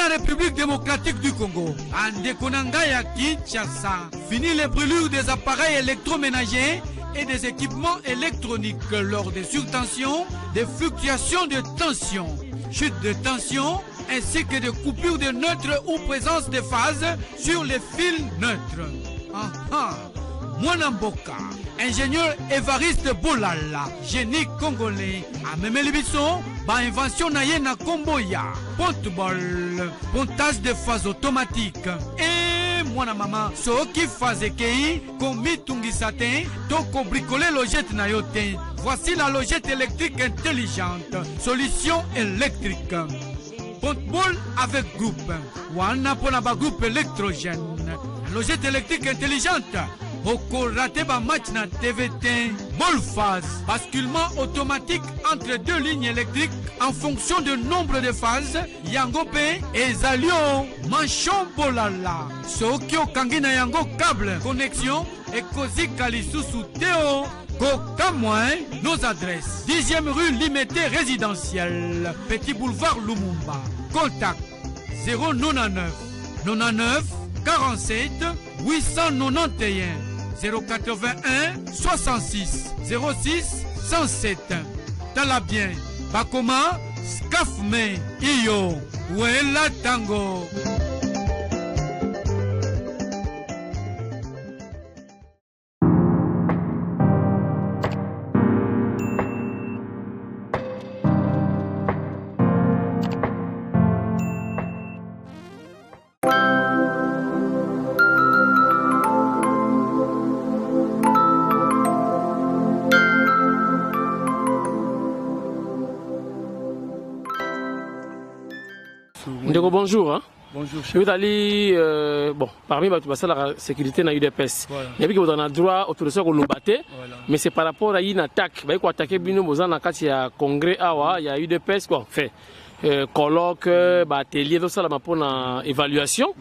la République démocratique du Congo, Ande Konangaya Kinshasa, fini les brûlures des appareils électroménagers et des équipements électroniques lors des surtensions, des fluctuations de tension, chute de tension, ainsi que des coupures de neutres ou présence de phases sur les fils neutres. Mwanamboka, ingénieur Évariste Bolala, génie congolais, a même l'émission, par invention naïe na Komboya, porte-bol, pontage de phases automatiques. Et mwana maman, ce qui faisait kei, commis tungisate, toko bricoler logette na yote. Voici la logette électrique intelligente, solution électrique. Porte-bol avec groupe, wana ponaba groupe électrogène. Logette électrique intelligente. Oko raté ba match na TVT. Bolphase, basculement automatique entre deux lignes électriques en fonction du nombre de phases. Yangope et Zalion. Manchon Bolala. Sokyo Kangina Yango câble. Connexion et Kozi Kalisusu Théo. Kokamouin, nos adresses. 10e rue Limité résidentielle. Petit boulevard Lumumba. Contact 099 99 47 891 081 66 06 107. Talabien, Bakoma, Skafme, Iyo, Wela Tango. Bonjour. Hein? Bonjour. Je vais aller, bon, parmi la sécurité dans l'UDPS. Il y a vous avez droit autorisation au Lobaté, mais c'est par rapport à une attaque. Il y a attaqué Bino Mozan dans le congrès Awa, il y a UDPS quoi, fait colloque, atelier, tout ça là pour une évaluation.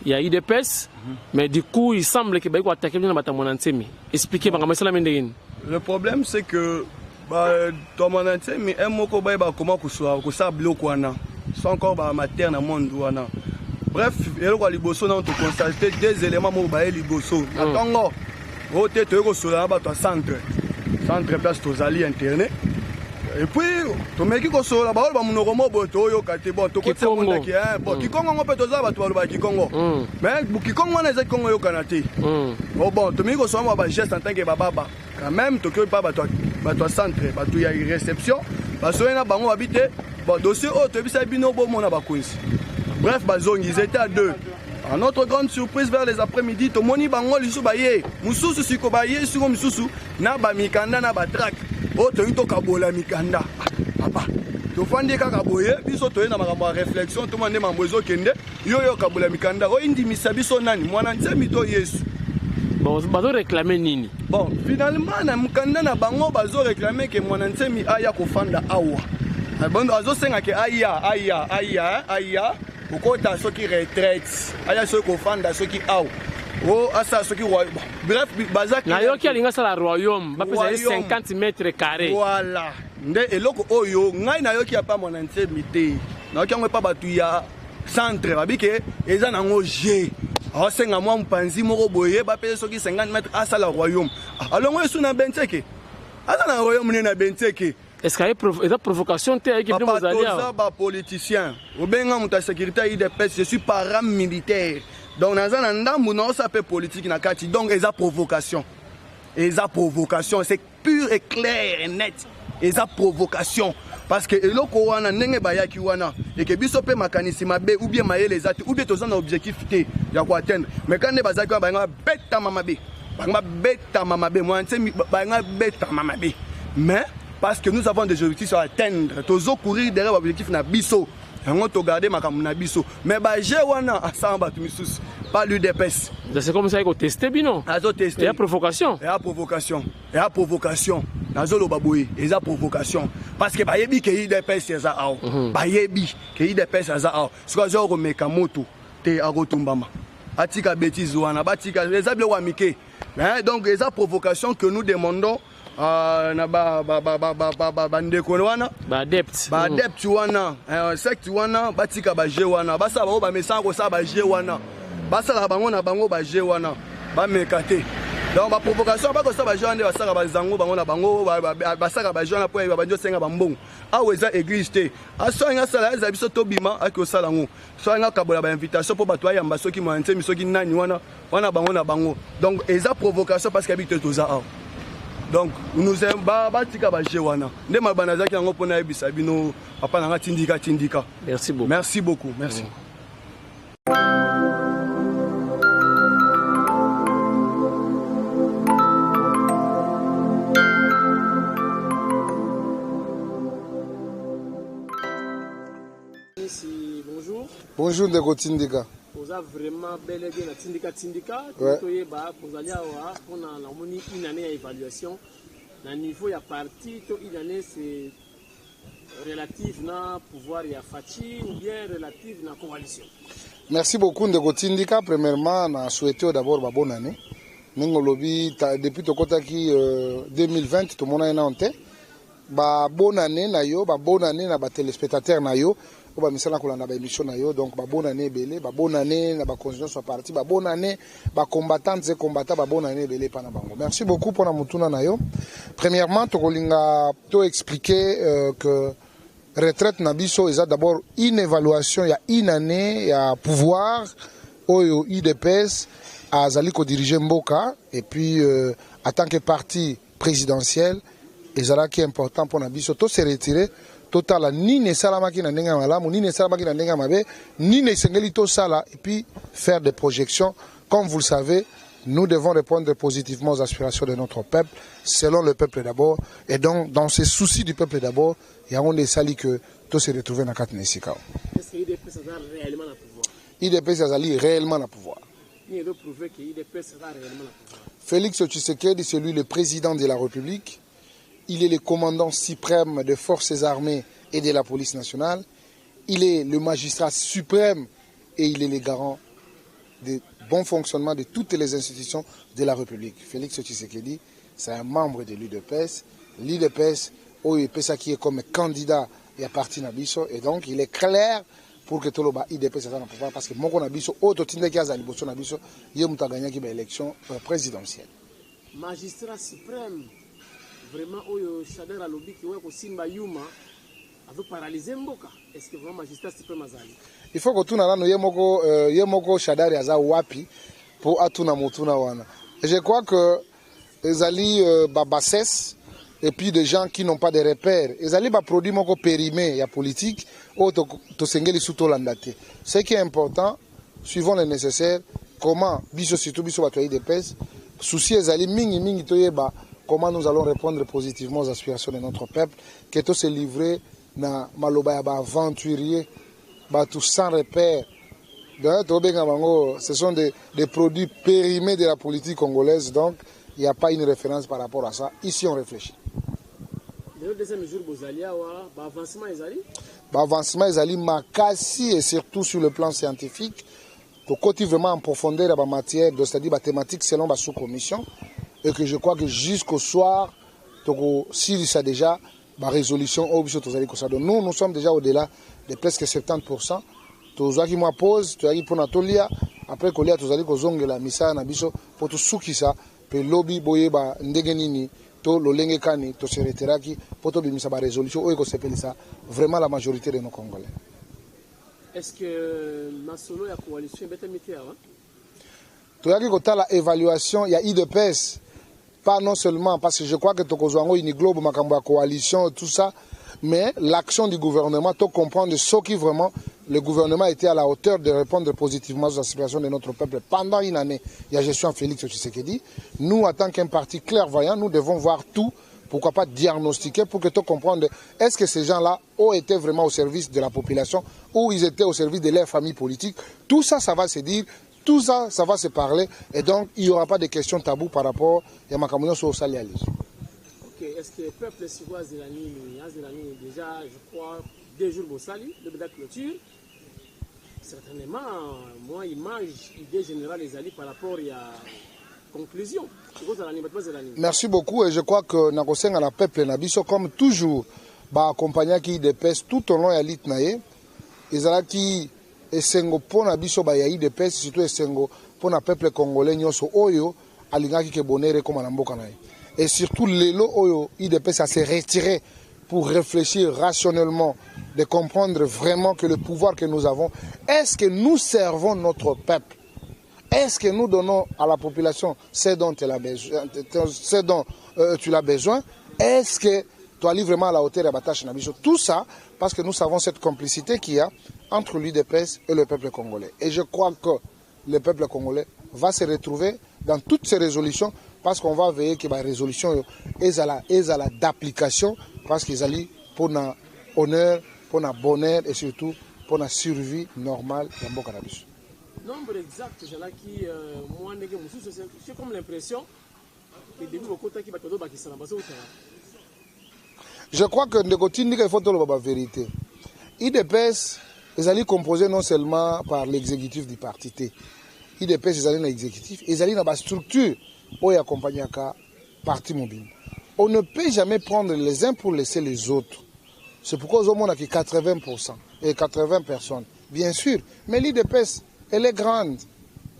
Il y a UDPS, mais du coup il semble que vous attaqué Bino dans Monansemi. Expliquez moi ça la mendine. Le problème c'est que dans Monansemi, un mot ko comment ko ça bloque sont encore amateur dans le monde. Bref, il y a constaté deux éléments qui sont liboso. Attends, tu es sur le centre place aux alliés internés. Et puis, tu mets qui sur la balle, tu es bon, tu es Kikongo, mais Kikongo, les Congo au Canada. Bon, tu mets qui sur la geste en tant que baba. Quand même, tu ne peux pas battre centre, il y a une réception, parce que tu as habité. Bon, dossier autre, bref, ils étaient à deux. À notre grande surprise, vers les après-midi, tout le monde a dit que Moussous, si vous avez dit que Moussous, na ba mikanda na ba track. Oh, tu as dit que Kabola mikanda. Papa, tu as dit que Kaboye, biso tu as une réflexion, tout le monde a dit que yo Kabola mikanda. Oh, indi misabiso nani, moi n'en mito Yesu. Bon, bazo réclamer nini. Bon, finalement, na mikanda na bango bazo réclamer que moi n'en mi aya kofanda awa. Bon, azo senga ke aya. Pourquoi tu as ceux qui retraitent? Aya ceux qui font ceux qui out. Oh, asa ceux qui royaume. Bref, bazak. Na yo ki alinga sala royaume, ba pesa 50 mètres carrés. Voilà. Nde eloko oyo, ngai na yo ki a pas mon intimité. Na ki ngwe pa batu ya centre, ba bike eza na ngoje. Awa senga mwa mpanzi moko boye, ba pesa ceux qui 50 mètres asa la royaume. Alors moi sou na benteke. Asa na royaume na benteke. Est-ce qu'il y a une provocation qui est des politiciens. Au Benga, la sécurité IDPS, je suis paramilitaire. Donc, dans un endroit, ça peut politique. Donc, il y a provocation. Il y a provocation. C'est pur et clair et net. Il y a provocation. Parce que le Kowana n'est pas Yakiwana. Et que Bissopé Makanisima B ou bien Maé les atis, ou bien tous un objectif T. Il y a quoi atteindre. Mais quand les Bazakwa, il y a bêta mamabe. Il y a bêta mamabe. Moi, il y a bêta mamabe. Mais, parce que nous avons des objectifs à atteindre. Tous courir derrière l'objectif na biso. On to garder ma na biso. Mais ba jewana asamba tumisus pas l'UDPS. C'est comme ça qu'on teste bino. Azo tester. Il y a provocation. Il y a provocation. Il y a provocation. Nazo lo baboui, il y a provocation. Parce que ba yebi ke UDPS eza ao. Ba yebi ke UDPS eza ao. Soit zo remeka moto te agotumbama. Atika bêtise wana batika les ablo wa mike. Donc il y a provocation que nous demandons na bandeko wana baadepte wana secte wana batika baje wana basala bango bamesana kosala baje wana basalaka bango na bango baje wana bameka te donc baprovocation bakosala baje wana nde basalaka bazango bango na bango basalaka baje wana mpo babandi osenga bambongo awa eza église te asoki asala eza biso tobima aki osala yango soki akabola bainvitation mpo bato ayamba soki moyantemi soki nani wana bango na bango donc eza provocation parce que abi te toza awa donc nous aimons batika baje wana nde mabana zaki yango mpona yebisa bino papa nanga tindika merci beaucoup merci. Bonjour de Tindika. Vous avez vraiment bel et bien la Tindika. Vous allez on a une année d'évaluation. Dans le niveau, il y a parti, une année c'est relatif na pouvoir, il y a Fachi ou bien relatif na coalition. Merci beaucoup de Tindika. Premièrement, on a souhaité d'abord une bonne année. Depuis le 2020, tout le monde est en tête. Bonne année, bonne année na téléspectateurs na yo. Misala kolanda ba émission na yo donc ba bonne année belé ba bonne année na ba conscience soit parti ba bonne année ba combattantes et combattants ba bonne année belé pana bango. Merci beaucoup pour la mutuna na yo. Premièrement to kolinga to expliquer que retraite na biso est d'abord une évaluation il y a une année il y a pouvoir au IDPS azali ko diriger Mboka et puis en tant que parti présidentiel ezala qui est important pour na biso to se retirer total ni ne salamaki na ndenga malamu ni ne salamaki na ndenga mabe ni ne sengeli to sala et puis faire des projections comme vous le savez nous devons répondre positivement aux aspirations de notre peuple selon le peuple d'abord et donc dans ces soucis du peuple d'abord il y a des sali que tout se retrouver dans quatre nesika. Est-ce que IDPS a réellement le pouvoir? IDPS a réellement le pouvoir. Il veut prouver que IDPS a réellement le pouvoir. Félix Tshisekedi c'est lui le président de la République. Il est le commandant suprême des forces armées et de la police nationale. Il est le magistrat suprême et il est le garant du bon fonctionnement de toutes les institutions de la République. Félix Tshisekedi, c'est un membre de l'UDPS. L'UDPS, qui est comme candidat et à partir Nabiso. Et donc, il est clair pour que tout le monde IDPS soit dans le pouvoir. Parce que mon Nabiso, autre tinde qui a Zaliboso Nabiso, il y a gagné l'élection présidentielle. Magistrat suprême. Vraiment, Chader a lobby qui est Simba Yuma avait paralysé Mboka. Est-ce que vraiment magistrat suprême azali? Il faut que tout le monde yemoko Chader yaza wapi pour atuna mutuna wana. Et je crois que les alliés bassesse et puis des gens qui n'ont pas de repères, les alliés produit moko périmé ya politique ou to sengeli sous landate. Ce qui est important, suivons le nécessaire, comment biso surtout biso batoyi de pèse, souci les alliés mingi toyeba comment nous allons répondre positivement aux aspirations de notre peuple, que tout se livrer na maloba aventurier, tout sans repère. Ce sont des produits périmés de la politique congolaise, donc il n'y a pas une référence par rapport à ça. Ici, on réfléchit. Le deuxième jour, vous allez avoir avancement Ezali makasi et surtout sur le plan scientifique, pour continuer vraiment en profondeur en matière, c'est-à-dire la thématique selon la sous-commission. Et que je crois que jusqu'au soir, si ça déjà, ma résolution, nous sommes déjà au-delà de presque 70%. Tout qui moi pose, tu as pour Natolia, après que tu as dit la missa na biso pour tout sous qui ça, puis lobby boyeba ndegenini, to lolenge kani, to se reteraki, pour tout bimisa ba résolution, ou s'appelle ça, vraiment la majorité de nos Congolais. Est-ce que ma solo ya coalition est bête métier hein? Tu as dit que la évaluation, il y a IDPS. Pas non seulement parce que je crois que Tokozwango, une globe, ma coalition, tout ça, mais l'action du gouvernement, tu comprends ce qui vraiment, le gouvernement était à la hauteur de répondre positivement aux aspirations de notre peuple pendant une année. Il y a gestion Félix Tshisekedi. Nous, en tant qu'un parti clairvoyant, nous devons voir tout, pourquoi pas diagnostiquer pour que tu comprennes est-ce que ces gens-là ont été vraiment au service de la population ou ils étaient au service de leur famille politique. Tout ça, ça va se dire. Tout ça, ça va se parler et donc il n'y aura pas de questions taboues par rapport à ma communauté sur le Ok, est-ce que le peuple suédois déjà, je crois, 2 jours au Sali, le de clôture, certainement, moi, idée générale des alliés par rapport conclusion. Merci beaucoup et je crois que Nakosenga na peuple Nabiso comme toujours ba accompagner qui dépêche tout au long ya lit naé ezalaki esengo pona biso ba ya dépêche surtout esengo pona peuple congolais nyoso oyo alingaki ke bonere comme na mboka naé et surtout lelo oyo IDPS a se retiré pour réfléchir rationnellement de comprendre vraiment que le pouvoir que nous avons, est-ce que nous servons notre peuple? Est-ce que nous donnons à la population ce dont tu as besoin? Est-ce que tu as vraiment à la hauteur de la tâche? Tout ça parce que nous savons cette complicité qu'il y a entre l'UDPS et le peuple congolais. Et je crois que le peuple congolais va se retrouver dans toutes ces résolutions parce qu'on va veiller que les résolutions soient d'application parce qu'ils allaient pour notre honneur, pour notre bonheur et surtout pour notre survie normale de Mboka na biso. Nombre exact, j'ai comme l'impression que depuis beaucoup de temps, je crois que il faut dire la vérité. IDPS, ils allaient composer non seulement par l'exécutif du parti. IDPS, ils allaient dans l'exécutif, ils allaient dans la structure où ils accompagnent le parti mobile. On ne peut jamais prendre les uns pour laisser les autres. C'est pourquoi au monde a 80% et 80 personnes. Bien sûr, mais l'IDPS, elle est grande.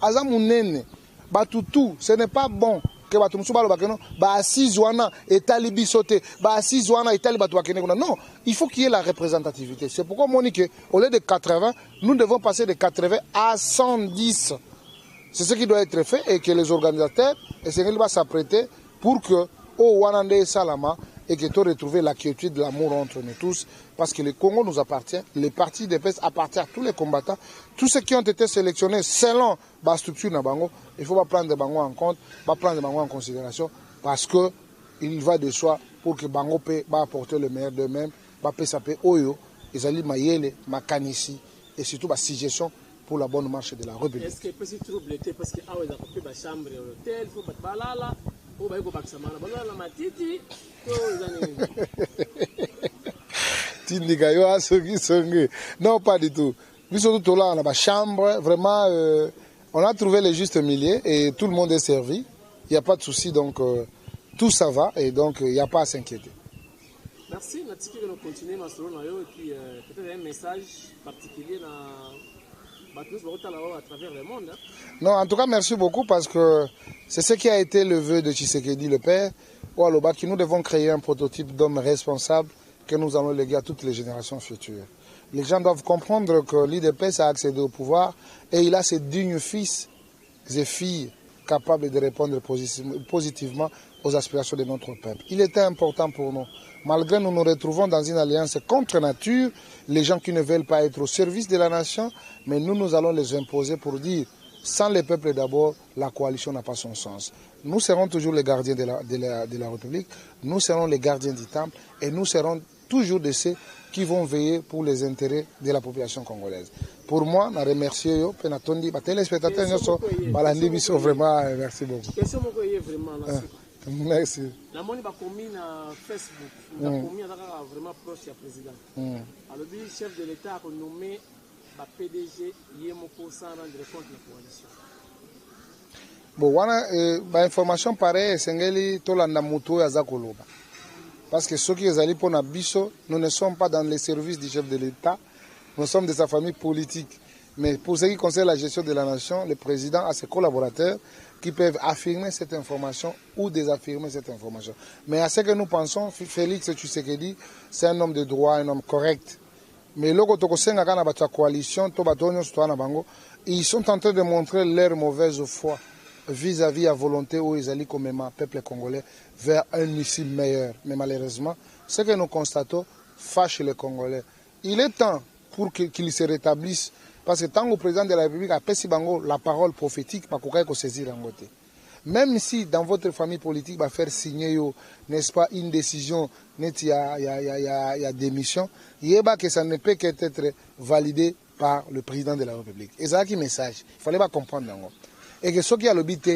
Azamounene, Batoutou, ce n'est pas bon que Batumsu balo bakeno, ba assise wana et talibi sauté, ba assise wana et talibi bakene. Non, il faut qu'il y ait la représentativité. C'est pourquoi on dit qu'au lieu de 80, nous devons passer de 80 à 110. C'est ce qui doit être fait et que les organisateurs et ce qu'ils vont s'apprêter pour que au Wanande Salama et que tu retrouves la quiétude de l'amour entre nous tous parce que le Congo nous appartient, les partis de paix appartiennent à tous les combattants, tous ceux qui ont été sélectionnés selon la structure Nabango, il faut pas prendre Bango en compte, pas prendre Bango en considération parce que il va de soi pour que Bango peut apporter le meilleur d'eux-mêmes, va saper Oyo, Ezali Mayele, Makanisi et surtout la suggestion pour la bonne marche de la République. Est-ce que c'est trouble parce que ah ouais, la chambre et l'hôtel, faut pas balala. Non, pas du tout. Nous sommes tous là dans la chambre. Vraiment, on a trouvé le juste milieu et tout le monde est servi. Il n'y a pas de souci, donc tout ça va et donc il n'y a pas à s'inquiéter. Merci. On va continuer et puis peut-être un message particulier à travers le monde. Non, en tout cas, merci beaucoup parce que c'est ce qui a été le vœu de Tshisekedi, le père, ou à l'Oba, que nous devons créer un prototype d'homme responsable que nous allons léguer à toutes les générations futures. Les gens doivent comprendre que l'IDPS a accédé au pouvoir et il a ses dignes fils et filles capables de répondre positivement aux aspirations de notre peuple. Il était important pour nous. Malgré nous nous retrouvons dans une alliance contre nature, les gens qui ne veulent pas être au service de la nation, mais nous allons les imposer pour dire, sans le peuple d'abord, la coalition n'a pas son sens. Nous serons toujours les gardiens de la République, nous serons les gardiens du temple et nous serons toujours de ceux qui vont veiller pour les intérêts de la population congolaise. Pour moi, je remercie les téléspectateurs, vraiment, merci beaucoup. Merci. La monnaie va commis na Facebook, la commis vraiment proche du président. Alors le chef de l'État a nommé le PDG Yemoko sans rendre compte de la coalition. Bon, wana information pareille, sengeli tolanda muto ya zakoloba. Parce que ceux qui ezali pour na biso, nous ne sommes pas dans les services du chef de l'État, nous sommes de sa famille politique. Mais pour ce qui concerne la gestion de la nation, le président a ses collaborateurs qui peuvent affirmer cette information ou désaffirmer cette information. Mais à ce que nous pensons, Félix Tshisekedi, c'est un homme de droit, un homme correct. Mais là, la coalition, ils sont en train de montrer leur mauvaise foi vis-à-vis à volonté où ils allaient comme le peuple congolais vers un issue meilleur. Mais malheureusement, ce que nous constatons fâche les Congolais. Il est temps pour qu'ils se rétablissent. Parce que tant que le président de la République a pris la parole prophétique, il faut saisir en côté. Même si dans votre famille politique, il va faire signer, n'est-ce pas, une décision, il y a démission, il y a que ça ne peut qu'être validé par le président de la République. Et c'est un message. Il ne fallait pas comprendre. Et que ce qui a le but,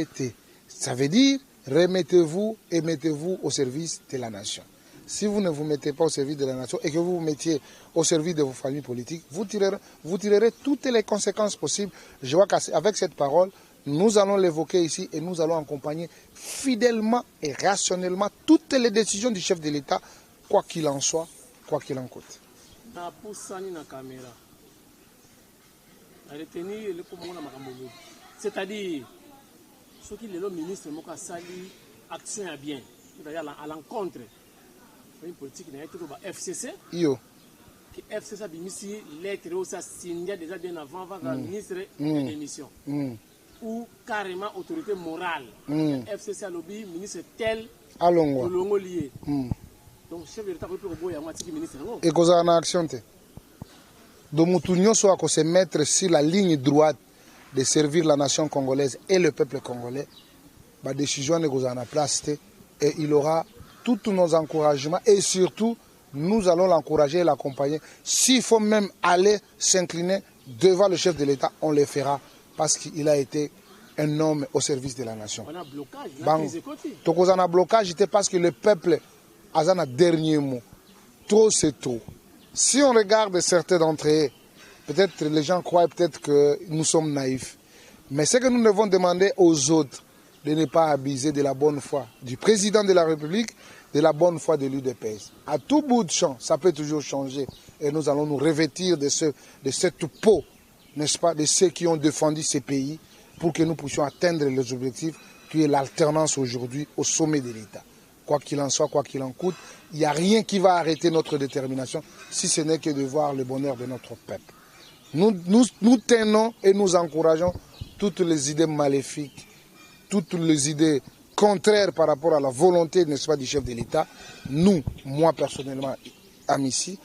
ça veut dire, remettez-vous et mettez-vous au service de la nation. Si vous ne vous mettez pas au service de la nation et que vous vous mettiez au service de vos familles politiques, vous tirerez toutes les conséquences possibles. Je vois qu'avec cette parole, Nous allons l'évoquer ici et nous allons accompagner fidèlement et rationnellement toutes les décisions du chef de l'État, quoi qu'il en soit, quoi qu'il en coûte. C'est-à-dire, ce qui est le ministre Moka Sali, action à bien, c'est-à-dire à l'encontre une politique qui est FCC. Yo. Qui FCC a mis ici lettre où ça signe déjà bien avant le ministre de démission. Ou carrément autorité morale. FCC a lobby, ministre tel, Alongo lié. Donc, chef de l'État peut pas le ministre. Et qu'on a une action. Donc, nous devons se mettre sur la ligne droite de servir la nation congolaise et le peuple congolais. La décision est en place et il aura tous nos encouragements et surtout, nous allons l'encourager et l'accompagner. S'il faut même aller s'incliner devant le chef de l'État, on le fera parce qu'il a été un homme au service de la nation. On a blocage, on a blocage, c'était parce que le peuple a un dernier mot. Trop, c'est trop. Si on regarde certains d'entre eux, peut-être les gens croient peut-être que nous sommes naïfs. Mais ce que nous devons demander aux autres, de ne pas abuser de la bonne foi du président de la République, de la bonne foi de l'UDPS. À tout bout de champ, ça peut toujours changer. Et nous allons nous revêtir de cette peau, n'est-ce pas, de ceux qui ont défendu ces pays pour que nous puissions atteindre les objectifs qui est l'alternance aujourd'hui au sommet de l'État. Quoi qu'il en soit, quoi qu'il en coûte, il n'y a rien qui va arrêter notre détermination si ce n'est que de voir le bonheur de notre peuple. Nous tenons et nous encourageons toutes les idées maléfiques, toutes les idées contraires par rapport à la volonté, n'est-ce pas, du chef de l'État. Nous, moi personnellement, Amici,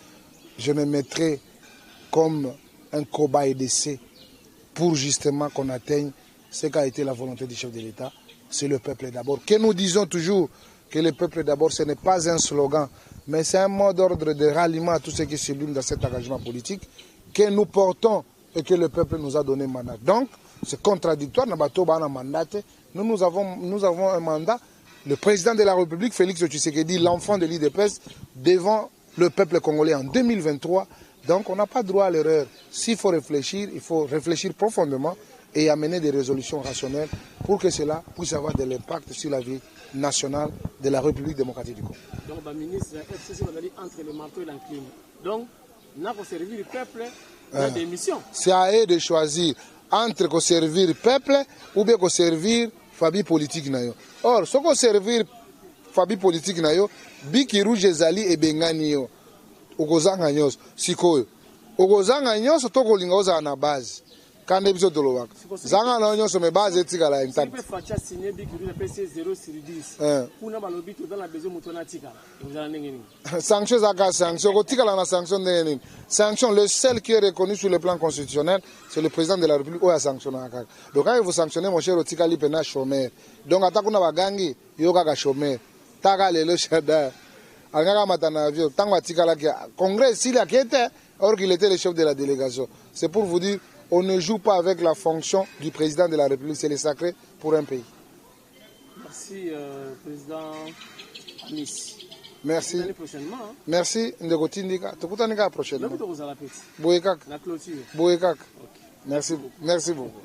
je me mettrai comme un cobaye d'essai pour justement qu'on atteigne ce qu'a été la volonté du chef de l'État. C'est le peuple d'abord. Que nous disons toujours que le peuple d'abord, ce n'est pas un slogan, mais c'est un mot d'ordre de ralliement à tout ce qui sublime dans cet engagement politique que nous portons et que le peuple nous a donné mandat. Donc, c'est contradictoire. Nous avons un mandat. Le président de la République, Félix Tshisekedi, l'enfant de l'IDPS, devant le peuple congolais en 2023. Donc, on n'a pas droit à l'erreur. S'il faut réfléchir, il faut réfléchir profondément et amener des résolutions rationnelles pour que cela puisse avoir de l'impact sur la vie nationale de la République démocratique du Congo. Donc, le ministre FCC va aller entre le marteau et l'enclume. Donc, on a servir le peuple dans des missions. C'est à eux de choisir entre servir le peuple ou bien servir famille politique. Or, ce qu'on servir famille politique, biki rouge zali et bengani yo. Okozanga nyos, sikoyo. Okozanga nyos, toko linga oza na base. Quand ebiso tolobaka. Zanga na nyos me base etika la intact. Si facha signer biki rouge PC 0 sur 10. Kuna balobi to dans la besoin mutona tika. Vous allez nengeni. Sanction zaka sanction, kotika la na sanction nengeni. Sanction, le seul qui est reconnu sur le plan constitutionnel, c'est le président de la République qui a sanctionné. Donc quand vous sanctionnez mon cher Otika Lipena chômeur. Donc atakuna bagangi yoka ka chômeur. Taka lelo shada. Alanga matana avion tango atika la congrès s'il a quitté or qu'il était le chef de la délégation. C'est pour vous dire on ne joue pas avec la fonction du président de la République, c'est le sacré pour un pays. Merci président Miss. Merci. Prochainement. Merci. Ndekotindika. Tukutanika prochainement. Boyekak. Merci beaucoup.